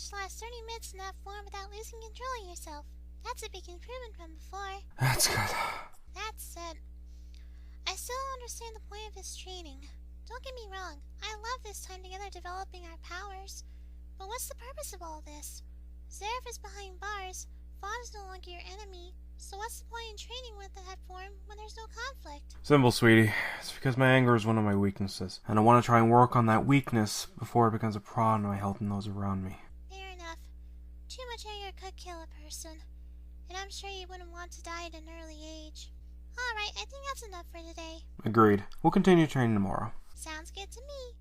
managed to last 30 minutes in that form without losing control of yourself. That's a big improvement from before. That's good. That said, I still don't understand the point of this training. Don't get me wrong, I love this time together developing our powers. But what's the purpose of all this? Zeref is behind bars, Fawn is no longer your enemy, so what's the point in training with that form when there's no conflict? Simple, sweetie. It's because my anger is one of my weaknesses, and I want to try and work on that weakness before it becomes a problem by helping those around me. Fair enough. Too much anger could kill a person, and I'm sure you wouldn't want to die at an early age. Alright, I think that's enough for today. Agreed. We'll continue training tomorrow. Sounds good to me.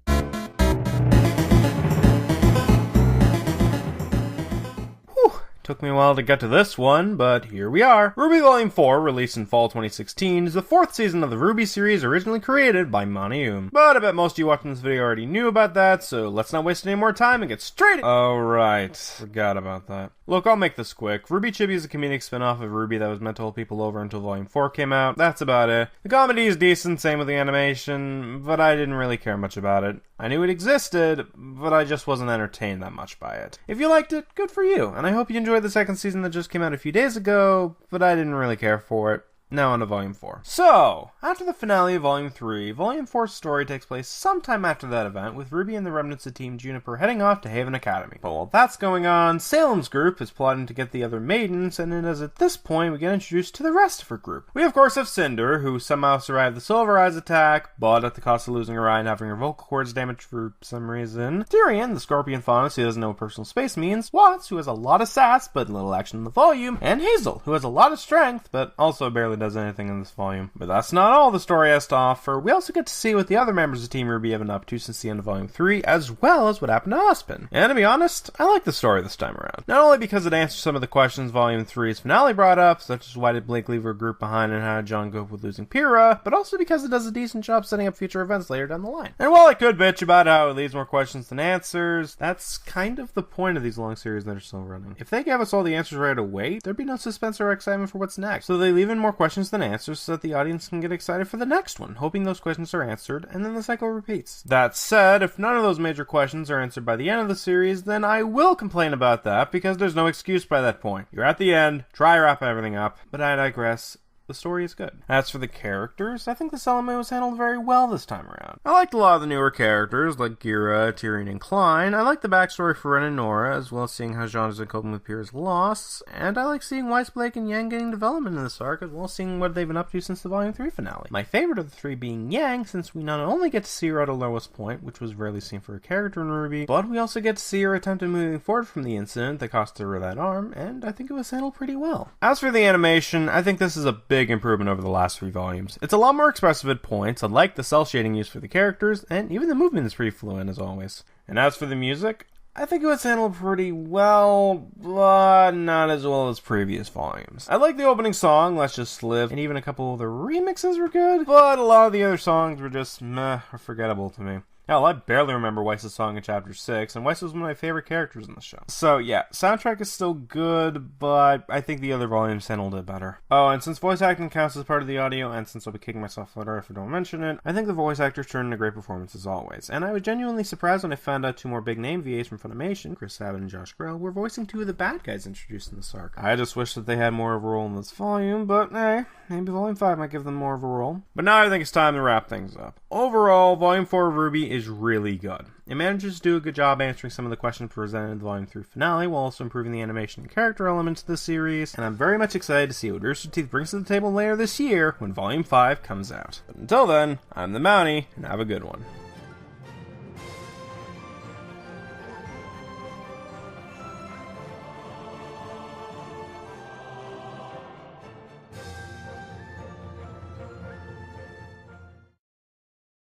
Took me a while to get to this one, but here we are. RWBY Volume 4, released in fall 2016, is the 4th season of the RWBY series originally created by Mounty. But I bet most of you watching this video already knew about that, so let's not waste any more time and get straight in. Oh right, forgot about that. Look, I'll make this quick. RWBY Chibi is a comedic spin-off of RWBY that was meant to hold people over until Volume 4 came out. That's about it. The comedy is decent, same with the animation, but I didn't really care much about it. I knew it existed, but I just wasn't entertained that much by it. If you liked it, good for you, and I hope you enjoyed the second season that just came out a few days ago, but I didn't really care for it. Now on to Volume 4. So, after the finale of Volume 3, Volume 4's story takes place sometime after that event, with RWBY and the remnants of Team Juniper heading off to Haven Academy. But while that's going on, Salem's group is plotting to get the other maidens, and it is at this point we get introduced to the rest of her group. We of course have Cinder, who somehow survived the Silver Eyes attack, but at the cost of losing her eye and having her vocal cords damaged for some reason. Tyrion, the Scorpion Faunus, who doesn't know what personal space means. Watts, who has a lot of sass, but little action in the volume. And Hazel, who has a lot of strength, but also barely does anything in this volume. But that's not all the story has to offer. We also get to see what the other members of Team RWBY have been up to since the end of Volume 3, as well as what happened to Ozpin. And to be honest, I like the story this time around. Not only because it answers some of the questions Volume 3's finale brought up, such as why did Blake leave her group behind and how did John cope with losing Pyrrha, but also because it does a decent job setting up future events later down the line. And while I could bitch about how it leaves more questions than answers, that's kind of the point of these long series that are still running. If they gave us all the answers right away, there'd be no suspense or excitement for what's next. So they leave in more questions than answers so that the audience can get excited for the next one, hoping those questions are answered, and then the cycle repeats. That said, if none of those major questions are answered by the end of the series, then I will complain about that, because there's no excuse by that point. You're at the end, try wrap everything up, but I digress. The story is good. As for the characters, I think this element was handled very well this time around. I liked a lot of the newer characters, like Gira, Tyrion, and Klein. I liked the backstory for Ren and Nora, as well as seeing how Jean has been coping with Pyrrha's loss, and I like seeing Weiss, Blake, and Yang getting development in this arc, as well as seeing what they've been up to since the Volume 3 finale. My favorite of the three being Yang, since we not only get to see her at her lowest point, which was rarely seen for a character in RWBY, but we also get to see her attempt at moving forward from the incident that cost her that arm, and I think it was handled pretty well. As for the animation, I think this is a big improvement over the last 3 volumes. It's a lot more expressive at points. I like the cell shading used for the characters, and even the movement is pretty fluent as always. And as for the music, I think it was handled pretty well, but not as well as previous volumes. I like the opening song, Let's Just Live, and even a couple of the remixes were good, but a lot of the other songs were just meh or forgettable to me. Hell, I barely remember Weiss's song in Chapter 6, and Weiss was one of my favorite characters in the show. So yeah, soundtrack is still good, but I think the other volumes handled it better. Oh, and since voice acting counts as part of the audio, and since I'll be kicking myself later if I don't mention it, I think the voice actors turned in a great performance as always. And I was genuinely surprised when I found out 2 more big name VAs from Funimation, Chris Sabat and Josh Grell, were voicing 2 of the bad guys introduced in this arc. I just wish that they had more of a role in this volume, but hey, maybe Volume 5 might give them more of a role. But now I think it's time to wrap things up. Overall, Volume 4 of RWBY is really good. It manages to do a good job answering some of the questions presented in the Volume 3 finale, while also improving the animation and character elements of the series, and I'm very much excited to see what Rooster Teeth brings to the table later this year when Volume 5 comes out. But until then, I'm the Mounty, and have a good one.